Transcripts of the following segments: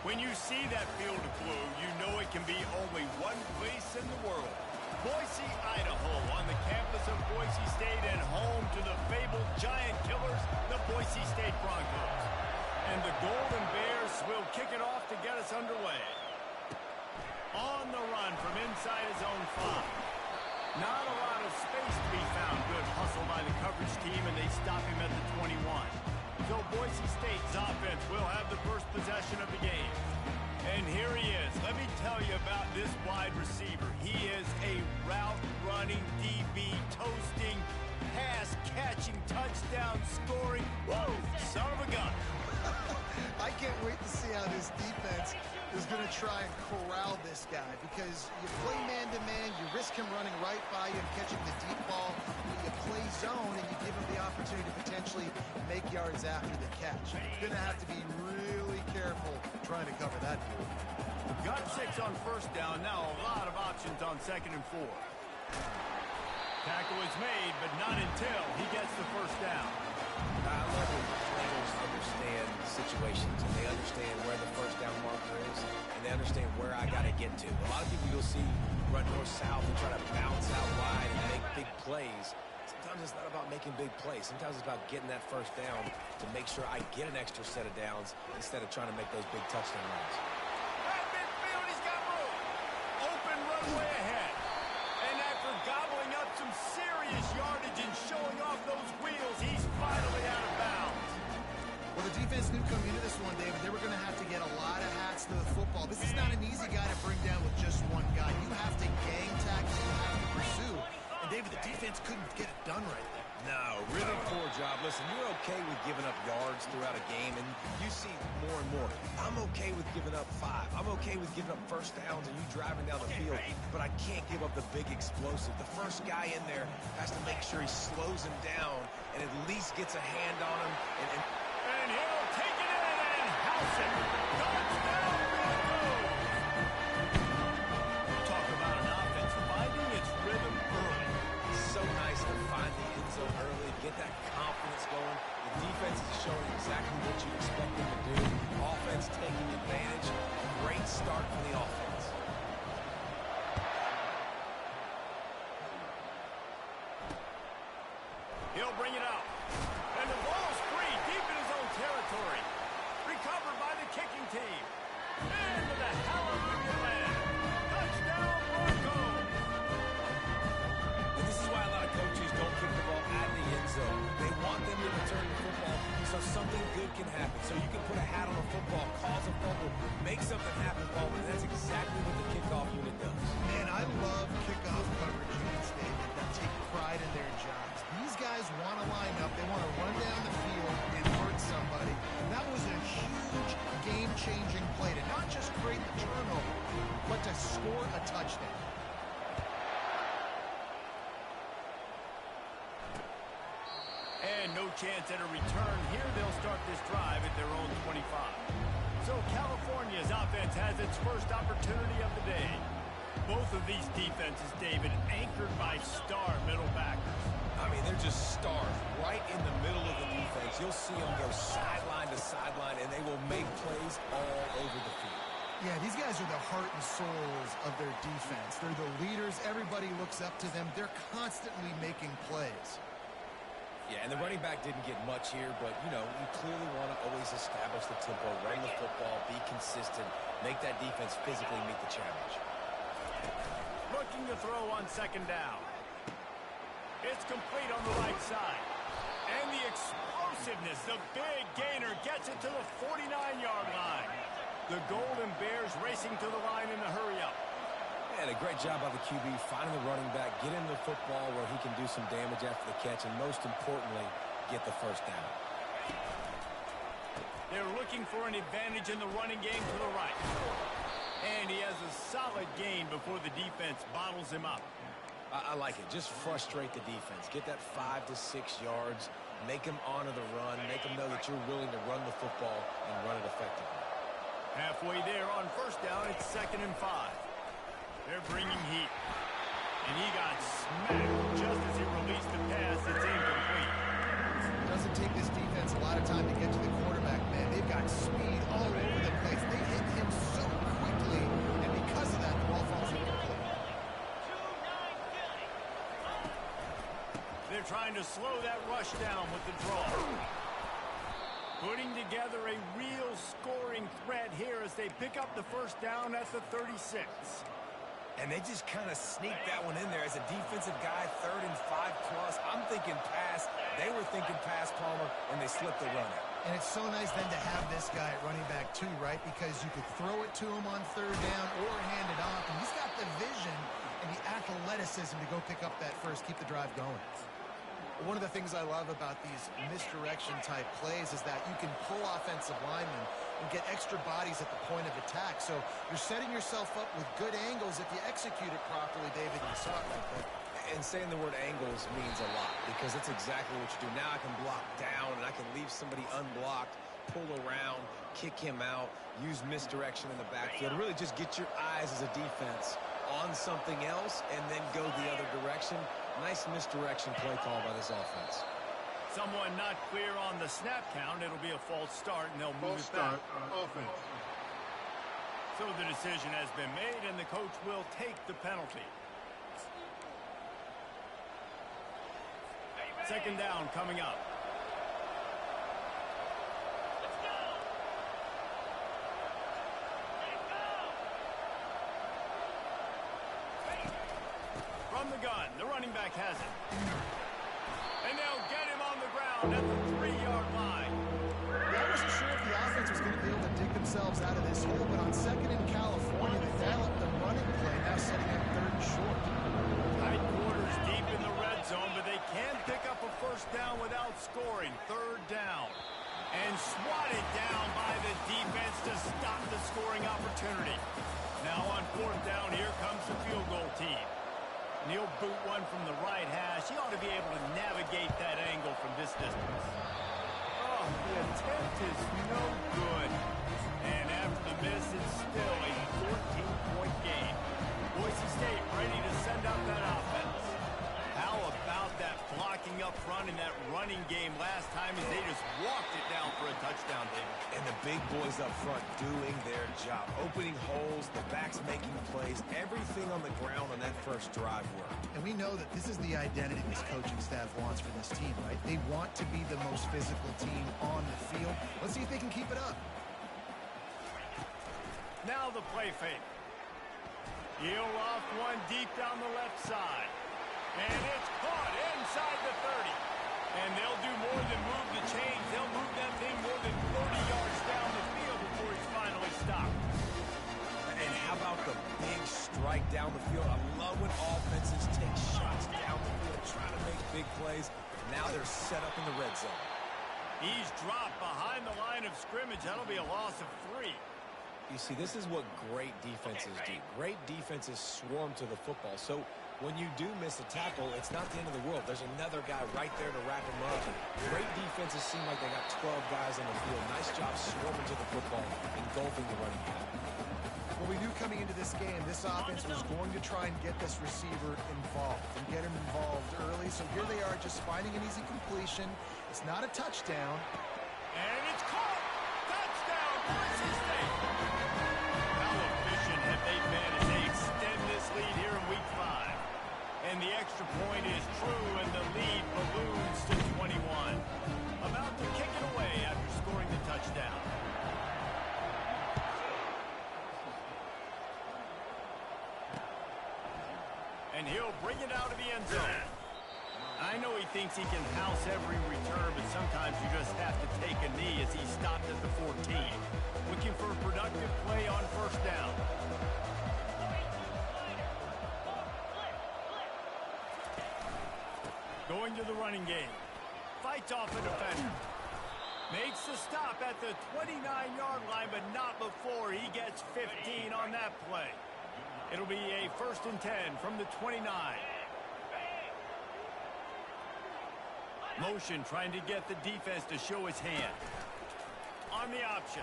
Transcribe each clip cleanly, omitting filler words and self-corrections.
When you see that field of blue, you know it can be only one place in the world. Boise, Idaho, on the campus of Boise State and home to the fabled giant killers, the Boise State Broncos. And the Golden Bears will kick it off to get us underway. On the run from inside his own 5. Not a lot of space to be found. Good hustle by the coverage team, and they stop him at the 21. So Boise State's offense will have the first possession of the game. And here he is. Let me tell you about this wide receiver. He is a route-running DB, toasting, pass-catching, touchdown-scoring, woo, son of a gun. I can't wait to see how this defense is going to try and corral this guy, because you play man-to-man, you risk him running right by you and catching the deep ball. You play zone, and you give him the opportunity to potentially make yards after the catch. You're going to have to be really careful trying to cover that dude. Got 6 on first down. Now a lot of options on 2nd and 4. Tackle is made, but not until he gets the first down. I love when players understand situations, and they understand where the first down marker is, and they understand where I got to get to. A lot of people you'll see run north-south and try to bounce out wide and make big plays. Sometimes it's not about making big plays. Sometimes it's about getting that first down to make sure I get an extra set of downs instead of trying to make those big touchdown runs. At midfield, he's got room. Open runway ahead. And after gobbling up some serious yardage and showing off those wheels, he's finally out of bounds. Well, the defense knew coming into this one, David, they were going to have to get a lot of hats to the football. This is not an easy guy to bring down with just one guy. You have to gang tackle, you have to pursue. And, David, the defense couldn't get it done right there. No, really poor job. Listen, you're okay with giving up yards throughout a game, and you see more and more. I'm okay with giving up 5. I'm okay with giving up first downs and you driving down the field, but I can't give up the big explosive. The first guy in there has to make sure he slows him down and at least gets a hand on him. And he'll take it in and house it. Touchdown, Broncos! Talk about an offense finding its rhythm early. So nice to find the end zone early, get that confidence going. The defense is showing exactly what you expect them to do. Offense taking advantage. Great start from the offense. He'll bring it out. And the ball's free, deep in his own territory. Recovered by the kicking team. Into the hallelujah land. Touchdown, Broncos! And this is why a lot of coaches don't kick the ball out of the end zone. They want them to return the football so something good can happen. So you can put a hat on a football, cause a fumble, make something happen, Paul, and that's exactly what the kickoff unit does. Man, I love kickoff coverage units, David, that take pride in their jobs. These guys want to line up. They want to run down the field and hurt somebody. That was a huge game-changing play to not just create the turnover, but to score a touchdown. And no chance at a return. Here they'll start this drive at their own 25. So California's offense has its first opportunity of the day. Both of these defenses, David, anchored by star middle backers. I mean, they're just stars right in the middle of the defense. You'll see them go sideline to sideline, and they will make plays all over the field. Yeah, these guys are the heart and souls of their defense. They're the leaders. Everybody looks up to them. They're constantly making plays. Yeah, and the running back didn't get much here, but, you know, you clearly want to always establish the tempo, run the football, be consistent, make that defense physically meet the challenge. Looking to throw on 2nd down. It's complete on the right side. And the explosiveness, the big gainer gets it to the 49-yard line. The Golden Bears racing to the line in a hurry-up. And a great job by the QB finding the running back, get him the football where he can do some damage after the catch, and most importantly, get the first down. They're looking for an advantage in the running game to the right. And he has a solid gain before the defense bottles him up. I like it. Just frustrate the defense. Get that 5 to 6 yards. Make them honor the run. Make them know that you're willing to run the football and run it effectively. Halfway there on 1st down, it's 2nd and 5. They're bringing heat. And he got smacked just as he released the pass. It's incomplete. It doesn't take this defense a lot of time to get to the quarterback, man. They've got speed all over the place. They hit him they're trying to slow that rush down with the draw. Putting together a real scoring threat here as they pick up the first down at the 36. And they just kind of sneaked that one in there as a defensive guy, 3rd and 5+. I'm thinking pass. They were thinking pass, Palmer, and they slipped the runner. And it's so nice then to have this guy at running back too, right? Because you could throw it to him on 3rd down or hand it off. And he's got the vision and the athleticism to go pick up that first, keep the drive going. One of the things I love about these misdirection type plays is that you can pull offensive linemen and get extra bodies at the point of attack. So you're setting yourself up with good angles if you execute it properly, David. You saw it right there. And saying the word angles means a lot because that's exactly what you do. Now I can block down and I can leave somebody unblocked, pull around, kick him out, use misdirection in the backfield. Really just get your eyes as a defense on something else and then go the other direction. Nice misdirection play call by this offense. Someone not clear on the snap count. It'll be a false start, and they'll move it back. Offense. So the decision has been made, and the coach will take the penalty. 2nd down coming up. From the gun, the running back has it. And they'll get him on the ground at the 3-yard line. I wasn't sure if the offense was going to be able to dig themselves out of this hole, but on 2nd in California, they dial up the running play, now setting up 3rd and short. Tight quarters deep in the red zone, but they can pick up a first down without scoring. 3rd down. And swatted down by the defense to stop the scoring opportunity. Now on 4th down, here comes the field goal team. He'll boot one from the right hash. He ought to be able to navigate that angle from this distance. Oh, the attempt is no good. And after the miss, it's still a 14-point game. Boise State ready to send up that offense. How about that blocking up front in that running game last time as they just walked it down for a touchdown, David? And the big boys up front doing their job. Opening holes, the backs making plays, everything on the ground on that first drive work. And we know that this is the identity this coaching staff wants for this team, right? They want to be the most physical team on the field. Let's see if they can keep it up. Now the play fake. He'll off one deep down the left side. And it's caught inside the 30. And they'll do more than move the chains. They'll move that thing more than 30 yards down the field before he's finally stopped. And how about the big strike down the field? I love when offenses take shots down the field, trying to make big plays. Now they're set up in the red zone. He's dropped behind the line of scrimmage. That'll be a loss of 3. You see, this is what great defenses do. Great defenses swarm to the football. So when you do miss a tackle, it's not the end of the world. There's another guy right there to wrap him up. Great defenses seem like they got 12 guys on the field. Nice job swarming to the football, engulfing the running back. Well, we knew coming into this game, this offense was going to try and get this receiver involved and get him involved early. So here they are just finding an easy completion. It's not a touchdown. And it's caught! Touchdown, Boise State! How efficient have they been as they extend this lead here in Week 5? And the extra point is true, and the lead balloons to 21. About to kick it away after scoring the touchdown. And he'll bring it out of the end zone. I know he thinks he can house every return, but sometimes you just have to take a knee as he stopped at the 14. Looking for a productive play on first down. Going to the running game. Fights off a defender. Makes the stop at the 29-yard line, but not before he gets 15 on that play. It'll be a 1st and 10 from the 29. Motion trying to get the defense to show his hand. On the option.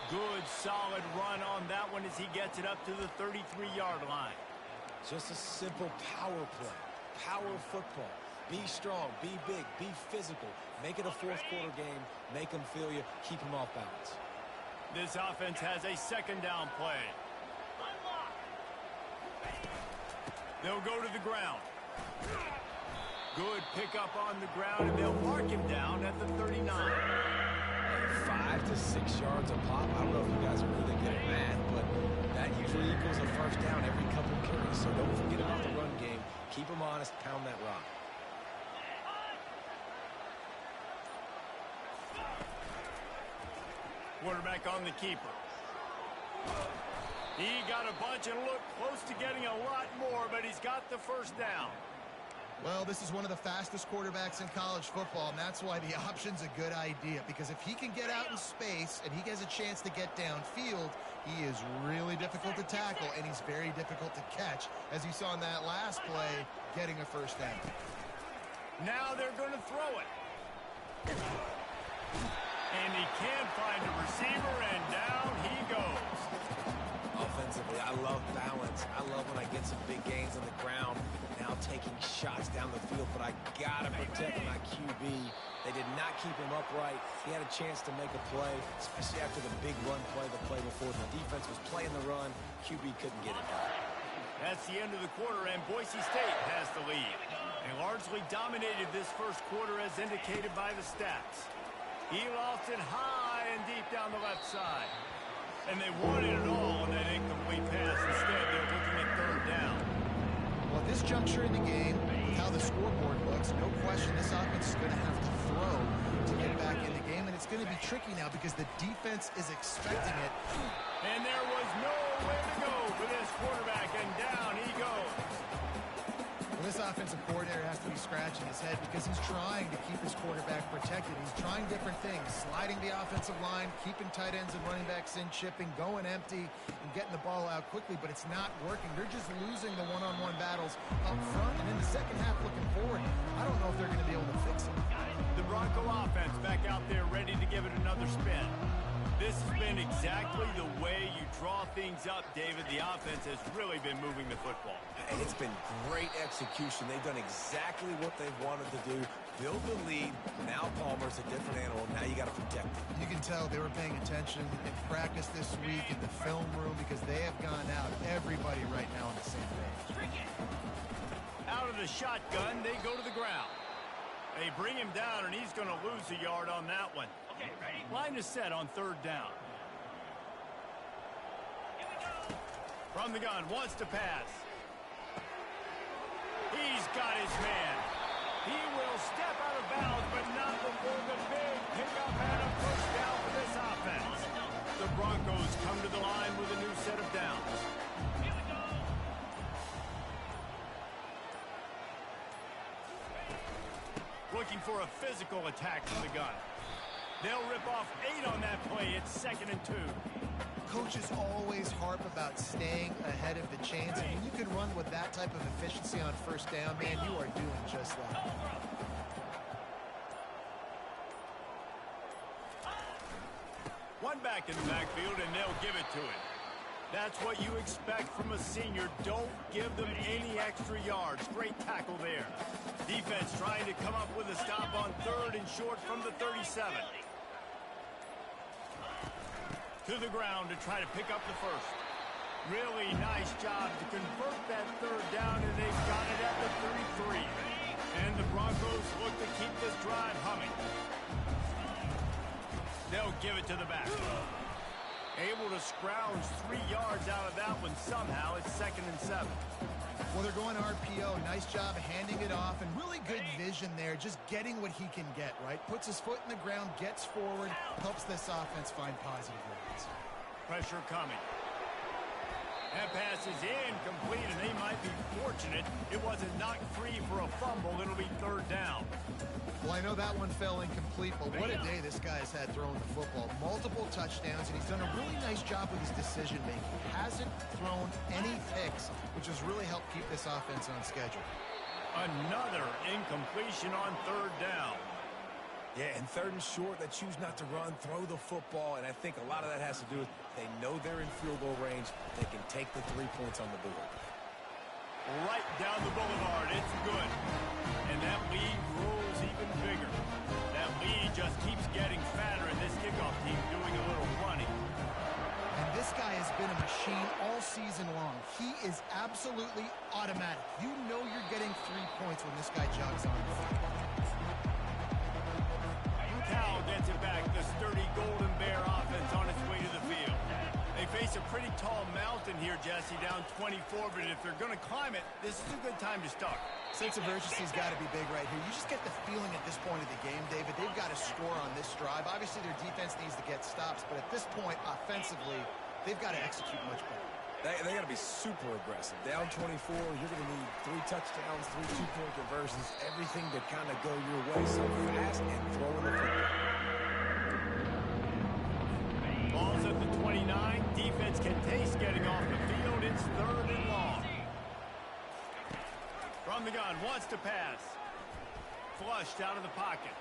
Good, solid run on that one as he gets it up to the 33-yard line. Just a simple power play. Power football. Be strong, be big, be physical. Make it a fourth-quarter game. Make them feel you. Keep them off balance. This offense has a 2nd down play. They'll go to the ground. Good pickup on the ground, and they'll mark him down at the 39. 5 to 6 yards a pop. I don't know if you guys are really good at math, but that usually equals a first down every couple of carries. So don't forget about the run game. Keep them honest. Pound that rock. Quarterback on the keeper. He got a bunch and looked close to getting a lot more, but he's got the first down. Well, this is one of the fastest quarterbacks in college football, and that's why the option's a good idea, because if he can get out in space and he has a chance to get downfield, he is really difficult to tackle, and he's very difficult to catch, as you saw in that last play, getting a first down. Now they're going to throw it. And he can't find a receiver, and down he goes. Offensively, I love balance. I love when I get some big gains on the ground, now taking shots down the field, but I got to protect my QB. They did not keep him upright. He had a chance to make a play, especially after the big run play the play before. The defense was playing the run. QB couldn't get it done. That's the end of the quarter, and Boise State has the lead. They largely dominated this first quarter as indicated by the stats. He lost it high and deep down the left side. And they wanted it all on that incomplete pass. Instead, they're looking at third down. Well, at this juncture in the game, with how the scoreboard looks, no question this offense is going to have to throw to get back in the game. And it's going to be tricky now because the defense is expecting it. And there was nowhere to go for this quarterback, and down he goes. Well, this offensive coordinator has to be scratching his head because he's trying to keep his quarterback protected. He's trying different things, sliding the offensive line, keeping tight ends and running backs in, chipping, going empty, and getting the ball out quickly, but it's not working. They're just losing the one-on-one battles up front, and in the second half looking forward, I don't know if they're going to be able to fix it. The Bronco offense back out there ready to give it another spin. This has been exactly the way you draw things up, David. The offense has really been moving the football. And it's been great execution. They've done exactly what they've wanted to do. Build the lead. Now Palmer's a different animal. Now you got to protect it. You can tell they were paying attention in practice this week in the film room because they have gone out, everybody right now on the same page. Out of the shotgun, they go to the ground. They bring him down, and he's going to lose a yard on that one. Okay, ready? Line is set on third down. Here we go. From the gun, wants to pass. He's got his man. He will step out of bounds, but not before the big pickup and a first down for this offense. The Broncos come to the line with a new set of downs. Here we go. Looking for a physical attack from the gun. They'll rip off 8 on that play. It's 2nd and 2. Coaches always harp about staying ahead of the chains, and when you can run with that type of efficiency on first down, man, you are doing just that. One back in the backfield, and they'll give it to him. That's what you expect from a senior. Don't give them any extra yards. Great tackle there. Defense trying to come up with a stop on 3rd and short from the 37. To the ground to try to pick up the first. Really nice job to convert that 3rd down, and they've got it at the 33. And the Broncos look to keep this drive humming. They'll give it to the back. Able to scrounge 3 yards out of that one somehow. It's 2nd and 7. Well, they're going RPO. Nice job handing it off, and really good vision there, just getting what he can get, right? Puts his foot in the ground, gets forward, helps this offense find positive yards. Pressure coming. That pass is incomplete, and they might be fortunate it wasn't knocked free for a fumble. It'll be 3rd down. Well, I know that one fell incomplete, but what a day this guy's had throwing the football. Multiple touchdowns, and he's done a really nice job with his decision-making. Hasn't thrown any picks, which has really helped keep this offense on schedule. Another incompletion on 3rd down. Yeah, and 3rd and short, they choose not to run, throw the football, and I think a lot of that has to do with they know they're in field goal range. They can take the 3 points on the board. Right down the boulevard. It's good. And that lead grows even bigger. That lead just keeps getting fatter, and this kickoff team doing a little running. And this guy has been a machine all season long. He is absolutely automatic. You know you're getting 3 points when this guy jogs on the field. Cal gets it back. The sturdy Golden Bear offense on its way to the field. They face a pretty tall mountain here, Jesse, down 24, but if they're going to climb it, this is a good time to start. Sense of urgency's got to be big right here. You just get the feeling at this point of the game, David, they've got to score on this drive. Obviously, their defense needs to get stops, but at this point, offensively, they've got to execute much better. They got to be super aggressive. Down 24, you're going to need 3 touchdowns, 3 two-point conversions, everything to kind of go your way so fast and throwing the football. Ball's at the 29. Defense can taste getting off the field. It's 3rd and long. From the gun, wants to pass. Flushed out of the pocket.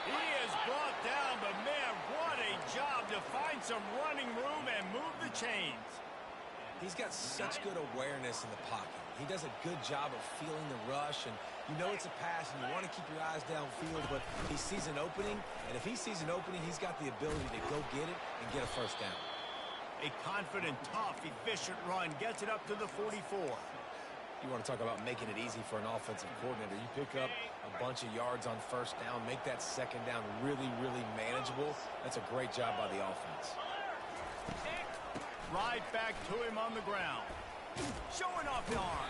He is brought down, but man, what a job to find some running room and move the chains. He's got such good awareness in the pocket. He does a good job of feeling the rush, and you know it's a pass, and you want to keep your eyes downfield, but he sees an opening, and if he sees an opening, he's got the ability to go get it and get a first down. A confident, tough, efficient run gets it up to the 44. You want to talk about making it easy for an offensive coordinator. You pick up a bunch of yards on first down, make that second down really, really manageable. That's a great job by the offense. Right back to him on the ground. Showing off the arm.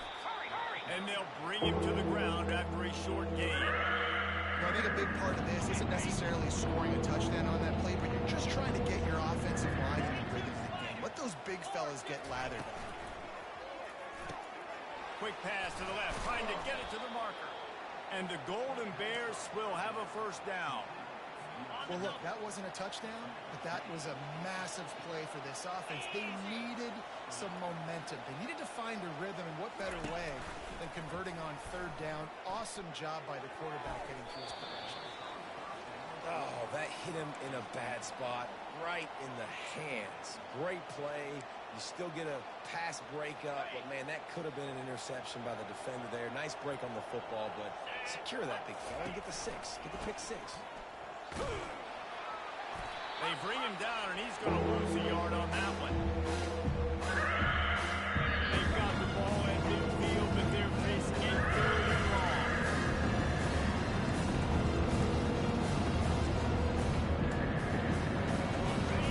And they'll bring him to the ground after a short gain. Well, I think a big part of this isn't necessarily scoring a touchdown on that play, but you're just trying to get your offensive line in the rhythm of the game. Let those big fellas get lathered up. Quick pass to the left, trying to get it to the marker. And the Golden Bears will have a first down. Well, look, that wasn't a touchdown, but that was a massive play for this offense. They needed some momentum. They needed to find a rhythm, and what better way than converting on 3rd down. Awesome job by the quarterback getting through his progression. Oh, that hit him in a bad spot, right in the hands. Great play. You still get a pass breakup, but, man, that could have been an interception by the defender there. Nice break on the football, but secure that big fella and get the 6. Get the pick 6. They bring him down, and he's going to lose a yard on that one. They've got the ball at midfield, but they're facing a 3rd and long.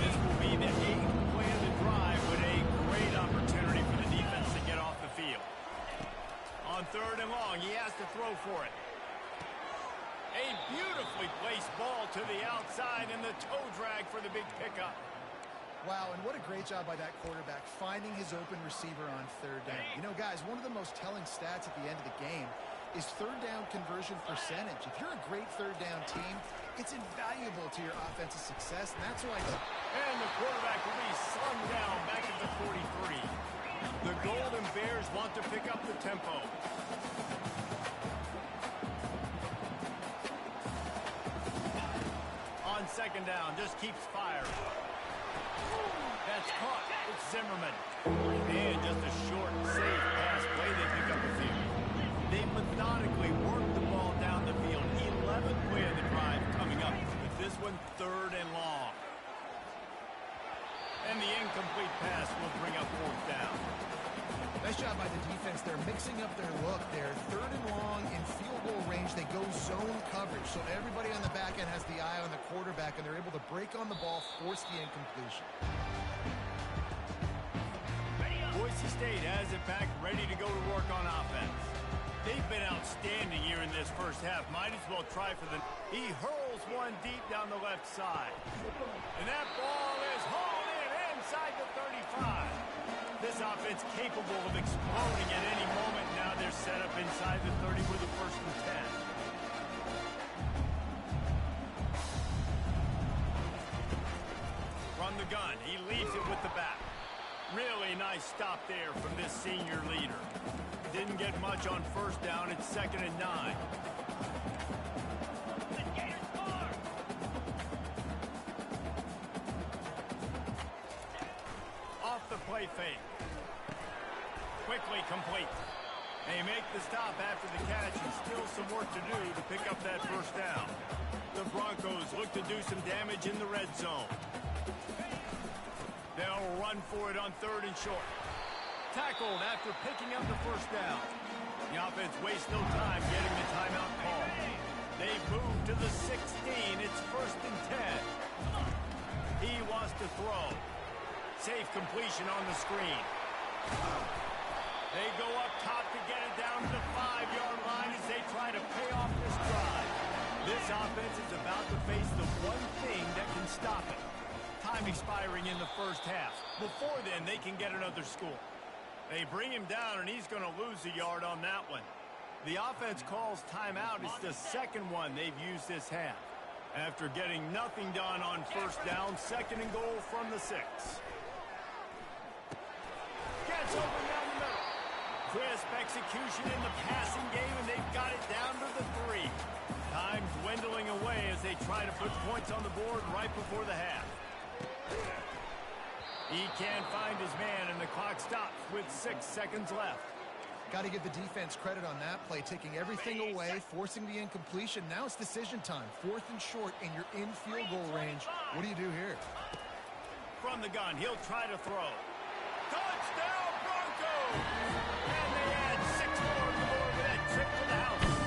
This will be the 8th play of the drive, but a great opportunity for the defense to get off the field. On 3rd and long, he has to throw for it. A beautifully placed ball to the outside, and the toe drag for the big pickup. Wow, and what a great job by that quarterback finding his open receiver on 3rd down. You know, guys, one of the most telling stats at the end of the game is 3rd down conversion percentage. If you're a great 3rd down team, it's invaluable to your offensive success, and that's why... And the quarterback will be slung down back at the 43. The Golden Bears want to pick up the tempo. On 2nd down, just keeps firing. That's caught. It's Zimmerman. And just a short, safe pass play. They pick up the field. They methodically work the ball down the field. 11th play of the drive coming up. With this one, 3rd and long. And the incomplete pass will bring up 4th down. Nice job by the defense. They're mixing up their look there. 3rd and long in field goal range. They go zone coverage. So everybody on the back end has the eye on the quarterback, and they're able to break on the ball, force the incompletion. Boise State has it back, ready to go to work on offense. They've been outstanding here in this first half. Might as well try for the... He hurls one deep down the left side. And that ball is hauled in inside the 35. This offense capable of exploding at any moment. Now they're set up inside the 30 with a 1st and 10. From the gun, he leaves it with the back. Really nice stop there from this senior leader. Didn't get much on 1st down. It's 2nd and 9. Off the play fake. Quickly complete. They make the stop after the catch, and still some work to do to pick up that 1st down. The Broncos look to do some damage in the red zone. They'll run for it on 3rd and short. tackled after picking up the first down. The offense wastes no time getting the timeout call. They've moved to the 16. It's 1st and 10. He wants to throw. Safe completion on the screen. They go up top to get it down to the 5-yard line as they try to pay off this drive. This offense is about to face the one thing that can stop it. Time expiring in the first half. Before then, they can get another score. They bring him down, and he's going to lose a yard on that one. The offense calls timeout. It's the second one they've used this half. After getting nothing done on first down, 2nd and goal from the 6. Gets open down the middle. Crisp execution in the passing game, and they've got it down to the 3. Time dwindling away as they try to put points on the board right before the half. He can't find his man, and the clock stops with 6 seconds left. Got to give the defense credit on that play, taking everything away, forcing the incompletion. Now it's decision time. 4th and short, and you're in field goal range. What do you do here? From the gun, he'll try to throw. Touchdown, Broncos! And they add 6 more to the board with that trip to the house.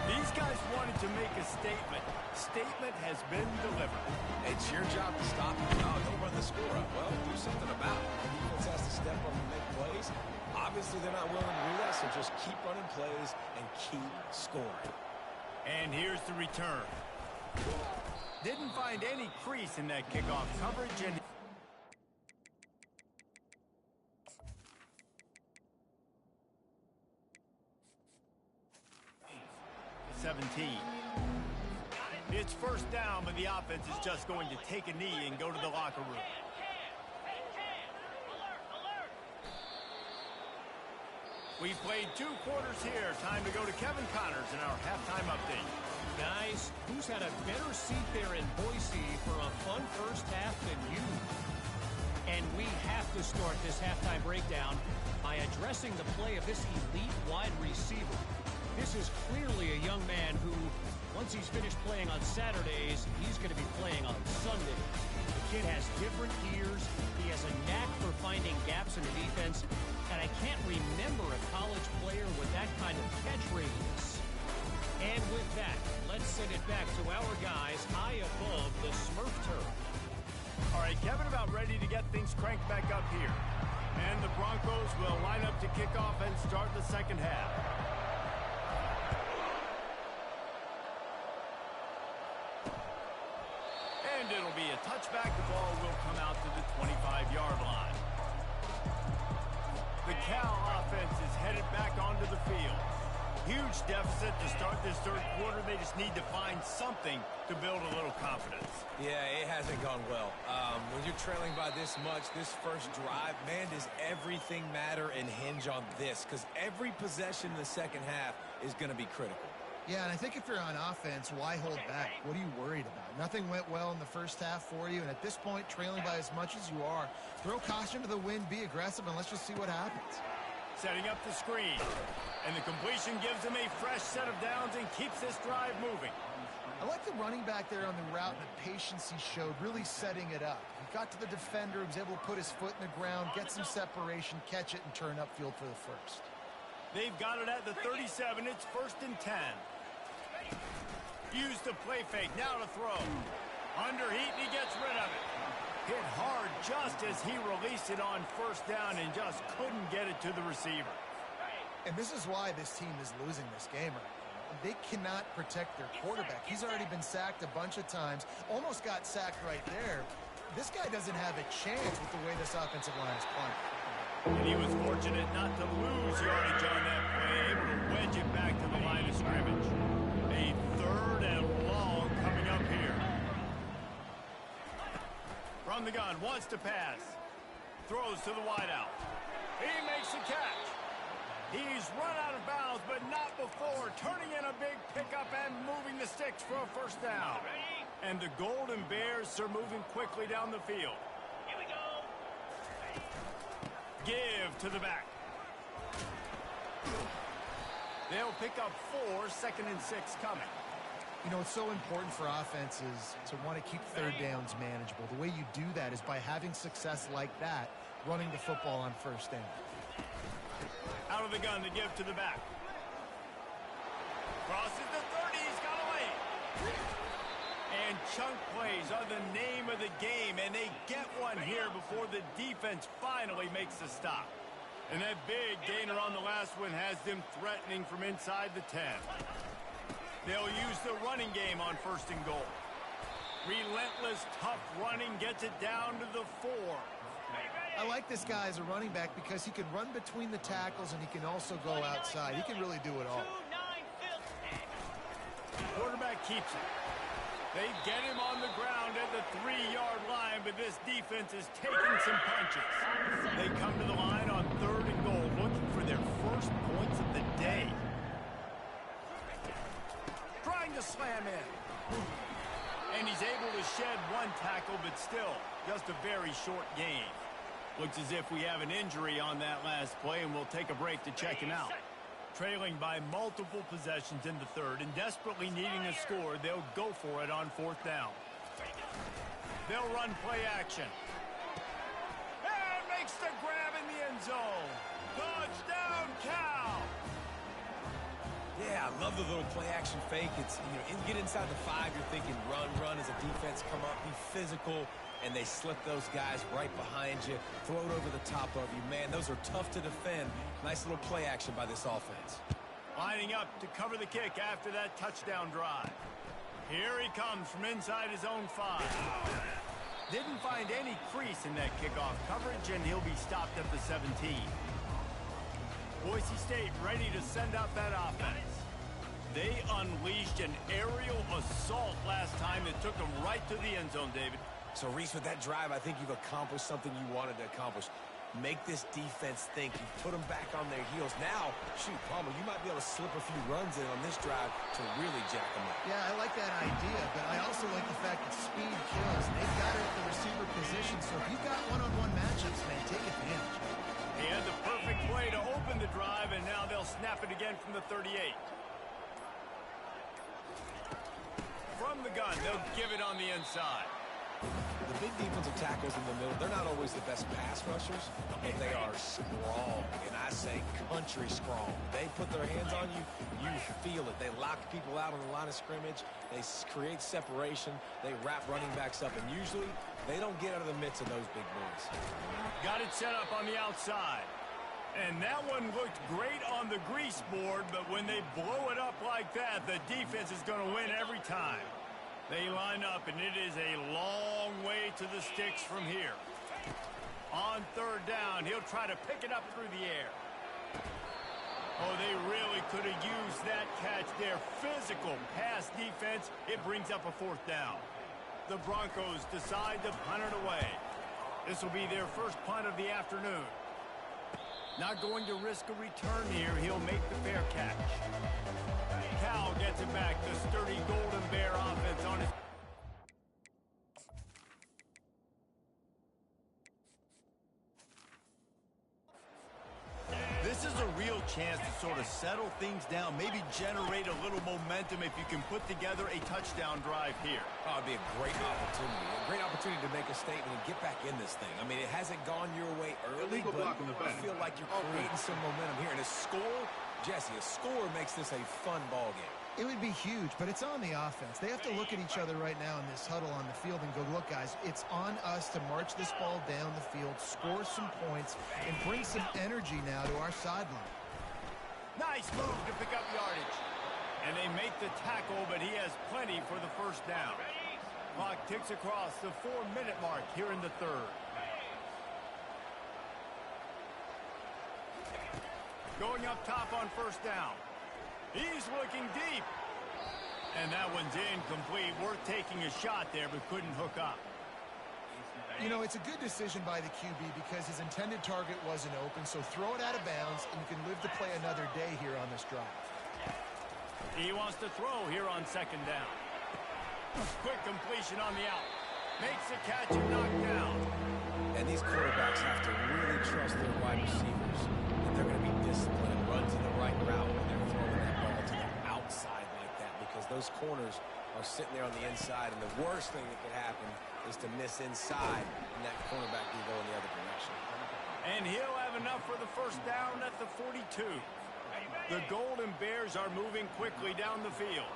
These guys wanted to make a statement. Statement has been delivered. It's your job to stop it. No, don't run the score up. Well, do something about it. The defense has to step up and make plays. Obviously, they're not willing to do that, so just keep running plays and keep scoring. And here's the return. Didn't find any crease in that kickoff coverage, and 17. It's 1st down, but the offense is just going to take a knee and go to the locker room. We've played 2 quarters here. Time to go to Kevin Connors in our halftime update. Guys, who's had a better seat there in Boise for a fun first half than you? And we have to start this halftime breakdown by addressing the play of this elite wide receiver. This is clearly a young man who, once he's finished playing on Saturdays, he's going to be playing on Sundays. The kid has different ears. He has a knack for finding gaps in the defense. And I can't remember a college player with that kind of catch radius. And with that, let's send it back to our guys high above the Smurf turf. All right, Kevin about ready to get things cranked back up here. And the Broncos will line up to kick off and start the second half. And it'll be a touchback. The ball will come out to the 25-yard line. The Cal offense is headed back onto the field. Huge deficit to start this 3rd quarter. They just need to find something to build a little confidence. Yeah, it hasn't gone well. When you're trailing by this much, this first drive, man, does everything matter and hinge on this? Because every possession in the second half is going to be critical. Yeah, and I think if you're on offense, why hold back? What are you worried about? Nothing went well in the first half for you, and at this point, trailing by as much as you are, throw caution to the wind, be aggressive, and let's just see what happens. Setting up the screen, and the completion gives him a fresh set of downs and keeps this drive moving. I like the running back there on the route and the patience he showed, really setting it up. He got to the defender, he was able to put his foot in the ground, get some separation, catch it, and turn upfield for the first. They've got it at the 37. It's 1st and 10. Use the play fake. Now to throw. Under heat, and he gets rid of it. Hit hard just as he released it on 1st down and just couldn't get it to the receiver. And this is why this team is losing this game right now. They cannot protect their quarterback. He's already been sacked a bunch of times. Almost got sacked right there. This guy doesn't have a chance with the way this offensive line is playing. And he was fortunate not to lose yardage on that play, able to wedge it back to the line of scrimmage. A 3rd and long coming up here. From the gun, wants to pass. Throws to the wideout. He makes the catch. He's run out of bounds, but not before. Turning in a big pickup and moving the sticks for a 1st down. And the Golden Bears are moving quickly down the field. Here we go. Give to the back. They'll pick up 4, 2nd and 6 coming. You know, it's so important for offenses to want to keep third downs manageable. The way you do that is by having success like that, running the football on first down. Out of the gun to give to the back. Crosses the 30, he's got away. And chunk plays are the name of the game, and they get one here before the defense finally makes the stop. And that big gainer on the last one has them threatening from inside the 10. They'll use the running game on first and goal. Relentless, tough running gets it down to the 4. I like this guy as a running back because he can run between the tackles and he can also go outside. He can really do it all. Quarterback keeps it. They get him on the ground at the 3-yard line, but this defense is taking some punches. They come to the line on third and goal, looking for their first points of the day. Trying to slam in. And he's able to shed one tackle, but still, just a very short gain. Looks as if we have an injury on that last play, and we'll take a break to check him out. Trailing by multiple possessions in the third and desperately needing a score, they'll go for it on fourth down. They'll run play action. And makes the grab in the end zone. Touchdown, Cal! Yeah, I love the little play action fake. It's, you get inside the 5, you're thinking run as a defense, come up, be physical, and they slip those guys right behind you, throw it over the top of you. Man, those are tough to defend. Nice little play action by this offense. Lining up to cover the kick after that touchdown drive. Here he comes from inside his own 5. Didn't find any crease in that kickoff coverage, and he'll be stopped at the 17. Boise State ready to send out that offense. They unleashed an aerial assault last time that took them right to the end zone, David. So, Reese, with that drive, I think you've accomplished something you wanted to accomplish. Make this defense think. You put them back on their heels. Now, shoot, Palmer, you might be able to slip a few runs in on this drive to really jack them up. Yeah, I like that idea, but I also like the fact that speed kills. They've got it at the receiver position, so if you've got one-on-one matchups, man, take advantage. He had the perfect play to open the drive, and now they'll snap it again from the 38. From the gun, they'll give it on the inside. The big defensive tackles in the middle, they're not always the best pass rushers, but they are strong, and I say country strong. They put their hands on you, you feel it. They lock people out on the line of scrimmage. They create separation. They wrap running backs up, and usually they don't get out of the midst of those big boys. Got it set up on the outside. And that one looked great on the grease board, but when they blow it up like that, the defense is going to win every time. They line up, and it is a long way to the sticks from here. On third down, he'll try to pick it up through the air. Oh, they really could have used that catch there. Physical pass defense. It brings up a fourth down. The Broncos decide to punt it away. This will be their first punt of the afternoon. Not going to risk a return here. He'll make the fair catch. Cal gets it back. The sturdy Golden Bear offense on his... This is a real chance to sort of settle things down, maybe generate a little momentum if you can put together a touchdown drive here. Oh, it'd be a great opportunity. A great opportunity to make a statement and get back in this thing. I mean, it hasn't gone your way early, but I feel like you're creating some momentum here. And a score, Jesse, a score makes this a fun ball game. It would be huge, but it's on the offense. They have to look at each other right now in this huddle on the field and go, look, guys, it's on us to march this ball down the field, score some points, and bring some energy now to our sideline. Nice move to pick up yardage. And they make the tackle, but he has plenty for the first down. Clock ticks across the 4-minute mark here in the third. Going up top on first down. He's looking deep. And that one's incomplete. Worth taking a shot there, but couldn't hook up. You know, it's a good decision by the QB because his intended target wasn't open, so throw it out of bounds, and you can live to play another day here on this drive. He wants to throw here on second down. Quick completion on the out. Makes the catch and knocked down. And these quarterbacks have to really trust their wide receivers. And they're going to be disciplined and run to the right route when they're throwing that ball to the outside like that because Those corners are sitting there on the inside, and the worst thing that could happen is to miss inside and that cornerback can go in the other direction. And he'll have enough for the first down at the 42. The Golden Bears are moving quickly down the field.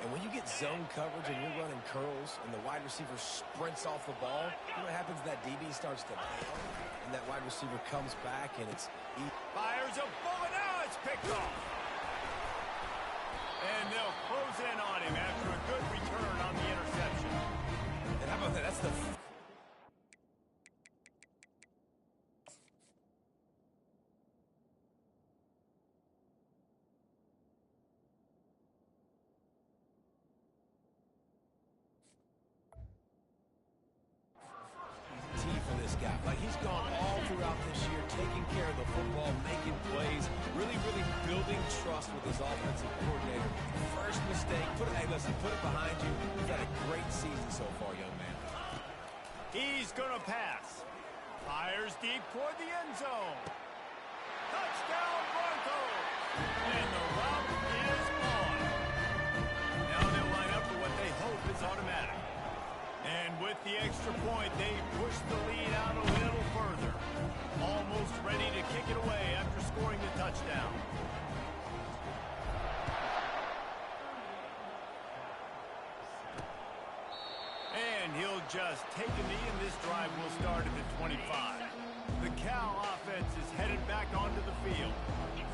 And when you get zone coverage and you're running curls and the wide receiver sprints off the ball, you know what happens? That DB starts to bail, and that wide receiver comes back, and it's... Fires a bullet. Now it's picked off. And they'll close in on him after a good return on the interception. And how about that? That's the... for this guy. Like, he's gone all throughout this year, taking care of the football, making plays, really building trust with his offensive coordinator. First mistake, hey, listen, put it behind you. You've had a great season so far, young man. He's gonna pass. Fires deep toward the end zone. Touchdown, Broncos! And the route is on. Now they'll line up for what they hope is automatic. And with the extra point, they push the lead out a little further. Almost ready to kick it away after scoring the touchdown. And he'll just take a knee, and this drive will start at the 25. The Cal offense is headed back onto the field.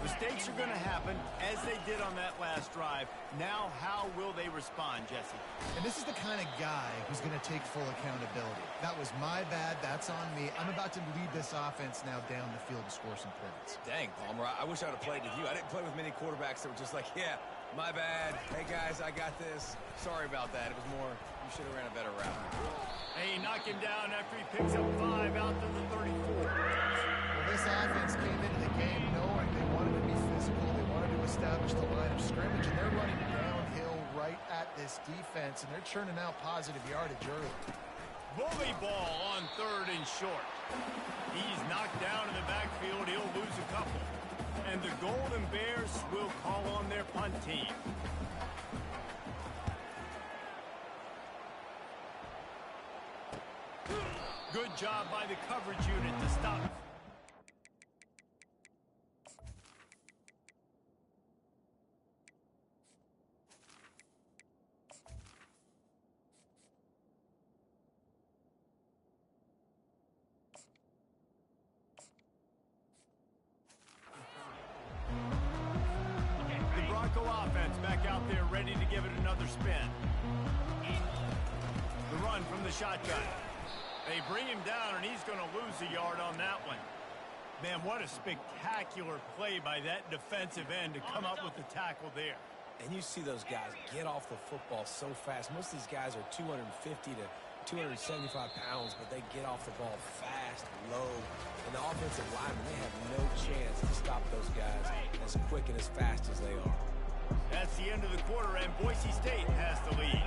Mistakes are going to happen, as they did on that last drive. Now, how will they respond, Jesse? And this is the kind of guy who's going to take full accountability. That was my bad. That's on me. I'm about to lead this offense now down the field to score some points. Dang, Palmer, I wish I would have played with you. I didn't play with many quarterbacks that were just like, yeah, my bad. Hey, guys, I got this. Sorry about that. It was more, you should have ran a better route. Hey, knock him down after he picks up 5 out to the 34. Well, this offense came into the game knowing they wanted to be physical. They wanted to establish the line of scrimmage, and they're running downhill right at this defense, and they're churning out positive yardage early. Bully ball on 3rd and short. He's knocked down in the backfield. He'll lose a couple. And the Golden Bears will call on their punt team. Good job by the coverage unit to stop. The Bronco offense back out there ready to give it another spin. The run from the shotgun. They bring him down, and he's going to lose a yard on that one. Man, what a spectacular play by that defensive end to come up with the tackle there. And you see those guys get off the football so fast. Most of these guys are 250 to 275 pounds, but they get off the ball fast, low. And the offensive linemen, they have no chance to stop those guys as quick and as fast as they are. That's the end of the quarter, and Boise State has the lead.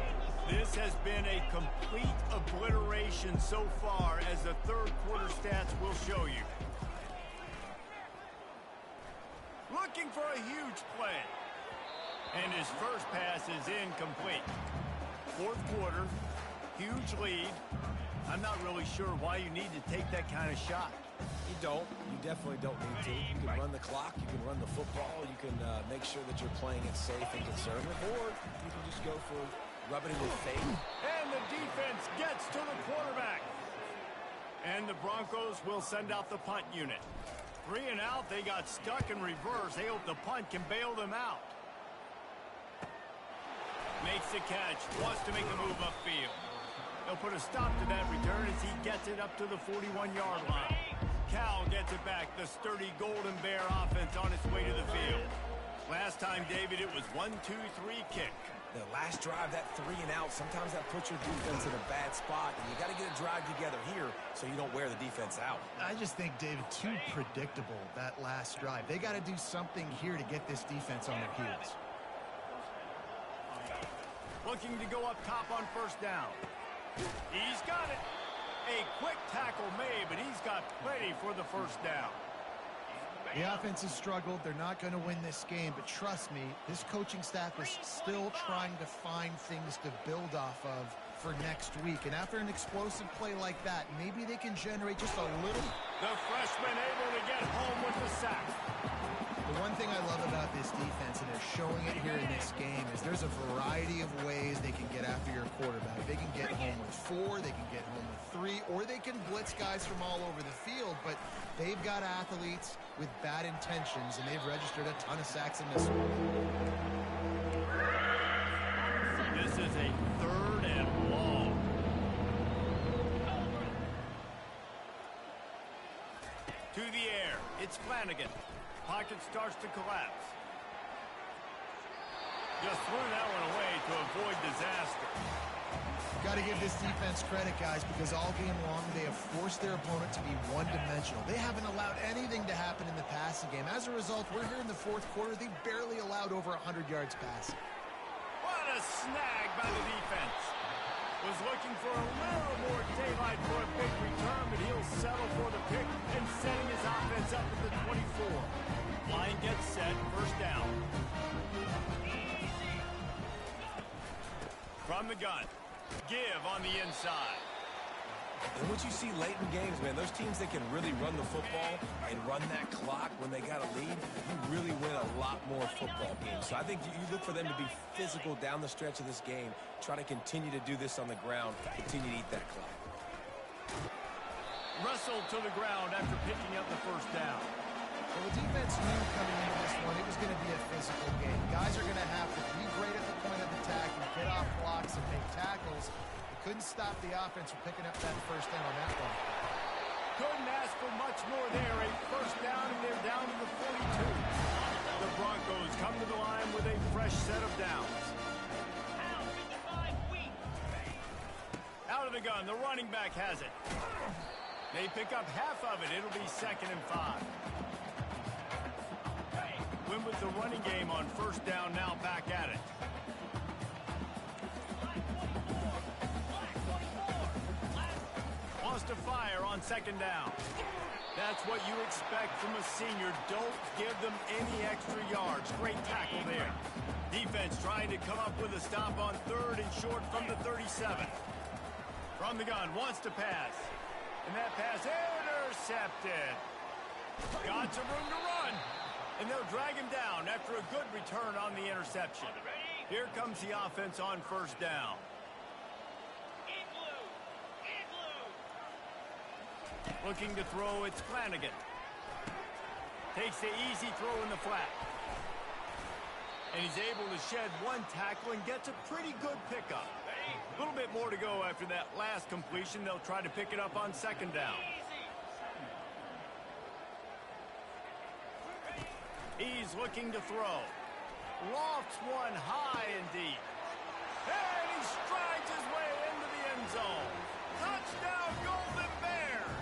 This has been a complete obliteration so far, as the third quarter stats will show you. Looking for a huge play. And his first pass is incomplete. Fourth quarter, huge lead. I'm not really sure why you need to take that kind of shot. You don't. You definitely don't need to. You can run the clock. You can run the football. You can make sure that you're playing it safe and conservative. Or you can just go for rubbing it with faith. And the defense gets to the quarterback. And the Broncos will send out the punt unit. 3 and out. They got stuck in reverse. They hope the punt can bail them out. Makes the catch. Wants to make the move upfield. They'll put a stop to that return as he gets it up to the 41-yard line. Cal gets it back. The sturdy Golden Bear offense on its way to the field. Last time, David, it was 1-2-3 kick. The last drive, that 3 and out, sometimes that puts your defense in a bad spot, and you got to get a drive together here so you don't wear the defense out. I just think, David, too predictable, that last drive. They got to do something here to get this defense on their heels. Looking to go up top on first down. He's got it. A quick tackle made, but he's got plenty for the first down. The offense has struggled. They're not going to win this game, but trust me, this coaching staff is still trying to find things to build off of for next week. And after an explosive play like that, maybe they can generate just a little. The freshman able to get home with the sack. The one thing I love about this defense, and they're showing it here in this game, is there's a variety of ways they can get after your quarterback. They can get home with 4, they can get home with 3, or they can blitz guys from all over the field, but they've got athletes with bad intentions, and they've registered a ton of sacks in this one. This is a 3rd and long. To the air, it's Flanagan. Pocket starts to collapse. Just threw that one away to avoid disaster. Got to give this defense credit, guys, because all game long they have forced their opponent to be one-dimensional. They haven't allowed anything to happen in the passing game. As a result, we're here in the 4th quarter. They barely allowed over 100 yards passing. What a snag by the defense. Was looking for a little more daylight for a big return, but he'll settle for the pick and setting his offense up at the 24. Line gets set, 1st down. From the gun. Give on the inside. And what you see late in games, man, those teams that can really run the football and run that clock when they got a lead, you really win a lot more football games. So I think you look for them to be physical down the stretch of this game, try to continue to do this on the ground, continue to eat that clock. Wrestled to the ground after picking up the 1st down. Well, the defense knew coming into this one it was going to be a physical game. Guys are going to have to be great at the point of attack and get off blocks and make tackles. Couldn't stop the offense from picking up that 1st down on that one. Couldn't ask for much more there. A 1st down, and they're down to the 42. The Broncos come to the line with a fresh set of downs. Out of the gun, the running back has it. They pick up half of it. It'll be 2nd and 5. Win with the running game on 1st down, now back at it. Wants to fire on 2nd down. That's what you expect from a senior. Don't give them any extra yards. Great tackle there. Defense trying to come up with a stop on 3rd and short from the 37. From the gun, wants to pass. And that pass intercepted. Got some room to run. And they'll drag him down after a good return on the interception. Here comes the offense on 1st down. Looking to throw, it's Flanagan. Takes the easy throw in the flat. And he's able to shed one tackle and gets a pretty good pickup. A little bit more to go after that last completion. They'll try to pick it up on 2nd down. He's looking to throw. Lofts one high and deep. And he strides his way into the end zone. Touchdown, Golden Bears!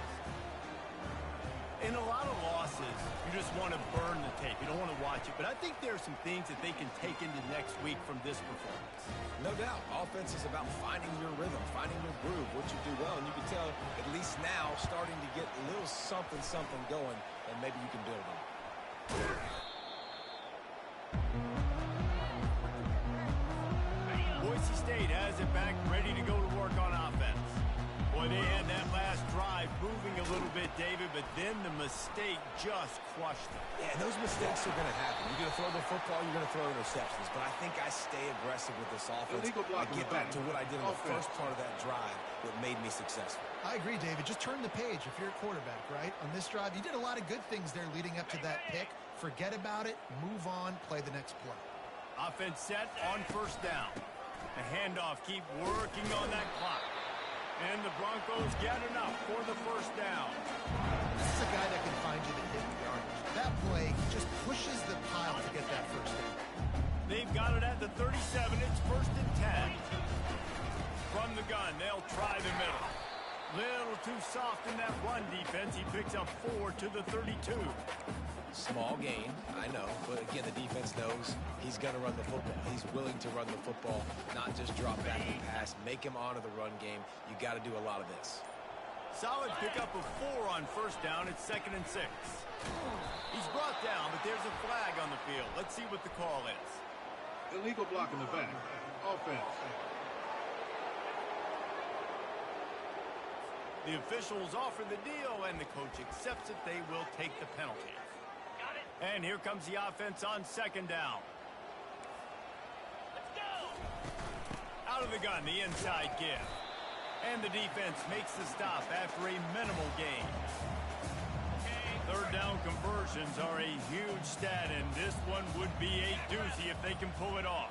In a lot of losses, you just want to burn the tape. You don't want to watch it. But I think there are some things that they can take into next week from this performance. No doubt. Offense is about finding your rhythm, finding your groove, what you do well. And you can tell, at least now, starting to get a little something going, and maybe you can build on it. Boise State has it back, ready to go to work on offense. Boy, they had that last drive moving a little bit, David, but then the mistake just crushed them. Yeah, those mistakes are going to happen. You're going to throw the football, you're going to throw interceptions. But I think I stay aggressive with this offense. I get back to what I did in the first part of that drive that made me successful. I agree, David. Just turn the page if you're a quarterback, right? On this drive, you did a lot of good things there leading up to that pick. Forget about it, move on, play the next play. Offense set on 1st down. The handoff, keep working on that clock. And the Broncos get enough for the 1st down. This is a guy that can find you the hidden yardage. That play just pushes the pile to get that 1st down. They've got it at the 37. It's 1st and 10. From the gun, they'll try the middle. Little too soft in that run defense. He picks up 4 to the 32. Small gain, I know, but again, the defense knows he's going to run the football. He's willing to run the football, not just drop back and pass, make him honor the run game. You got to do a lot of this. Solid pickup of 4 on first down. It's 2nd and 6. He's brought down, but there's a flag on the field. Let's see what the call is. Illegal block in the back. Offense. The officials offer the deal, and the coach accepts it. They will take the penalty. Got it. And here comes the offense on 2nd down. Let's go. Out of the gun, the inside give. And the defense makes the stop after a minimal gain. Third down conversions are a huge stat, and this one would be a doozy if they can pull it off.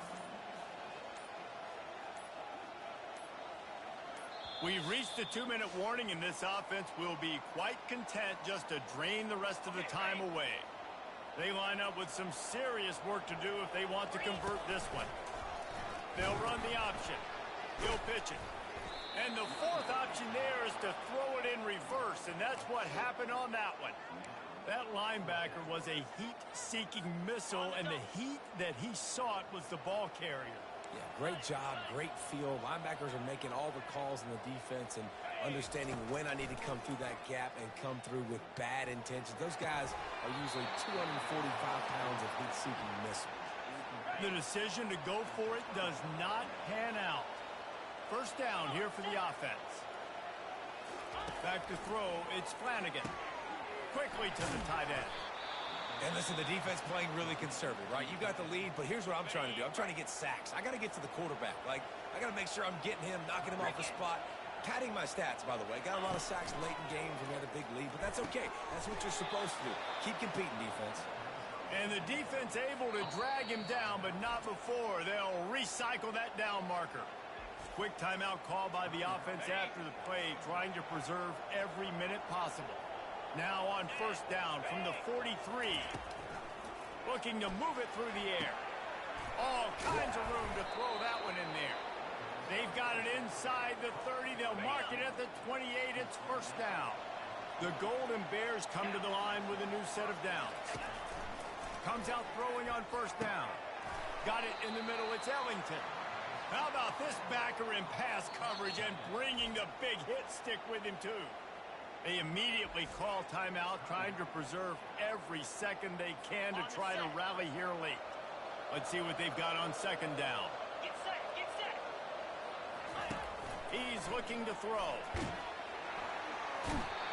We've reached the 2-minute warning, and this offense will be quite content just to drain the rest of the time away. They line up with some serious work to do if they want to convert this one. They'll run the option. He'll pitch it. And the fourth option there is to throw it in reverse, and that's what happened on that one. That linebacker was a heat-seeking missile, and the heat that he sought was the ball carrier. Yeah, great job, great feel. Linebackers are making all the calls in the defense and understanding when I need to come through that gap and come through with bad intentions. Those guys are usually 245 pounds of heat-seeking missiles. The decision to go for it does not pan out. First down here for the offense. Back to throw, it's Flanagan. Quickly to the tight end. And listen, the defense playing really conservative, right? You got the lead, but here's what I'm trying to do. I'm trying to get sacks. I got to get to the quarterback. Like, I got to make sure I'm getting him, knocking him off the spot. Padding my stats, by the way. Got a lot of sacks late in games when we had a big lead, but that's okay. That's what you're supposed to do. Keep competing, defense. And the defense able to drag him down, but not before. They'll recycle that down marker. Quick timeout call by the offense after the play, trying to preserve every minute possible. Now on first down from the 43. Looking to move it through the air. All kinds of room to throw that one in there. They've got it inside the 30. They'll mark it at the 28. It's first down. The Golden Bears come to the line with a new set of downs. Comes out throwing on first down. Got it in the middle. It's Ellington. How about this backer in pass coverage and bringing the big hit stick with him, too? They immediately call timeout, trying to preserve every second they can to try to rally here late. Let's see what they've got on second down. Get set. Get set. He's looking to throw.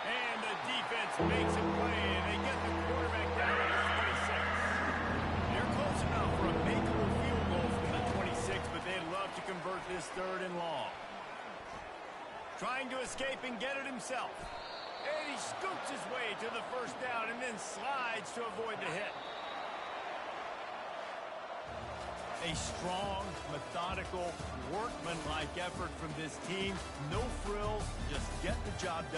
And the defense makes a play, and they get the quarterback down to the 26. They're close enough for a makeable field goal from the 26, but they'd love to convert this 3rd and long. Trying to escape and get it himself. And he scoots his way to the first down and then slides to avoid the hit. A strong, methodical, workmanlike effort from this team. No frills, just get the job done.